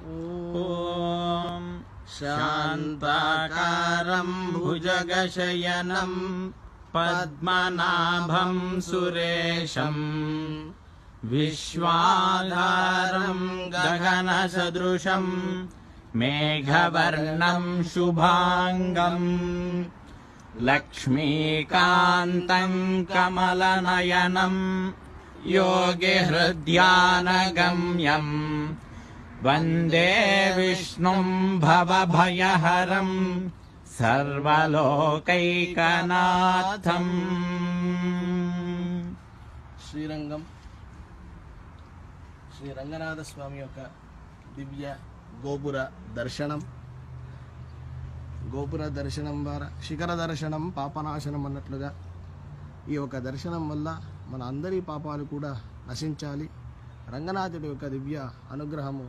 ॐ शान्ताकारं भुजगशयनं पद्मनाभं सुरेशं विश्वाधारं गगनसदृशं मेघवर्णं शुभांगं लक्ष्मीकान्तं कमलनयनं योगिहृद्यानगम्यं वन्दे विष्णुं भवभयहरं सर्वलोकैकनाथम्। శ్రీరంగం శ్రీ రంగనాథ స్వామి యొక్క దివ్య గోపుర దర్శనం ద్వారా శిఖర దర్శనం పాపనాశనం అన్నట్లుగా ఈ యొక్క దర్శనం వల్ల మన అందరి పాపాలు కూడా నశించాలి. రంగనాథుడి యొక్క దివ్య అనుగ్రహము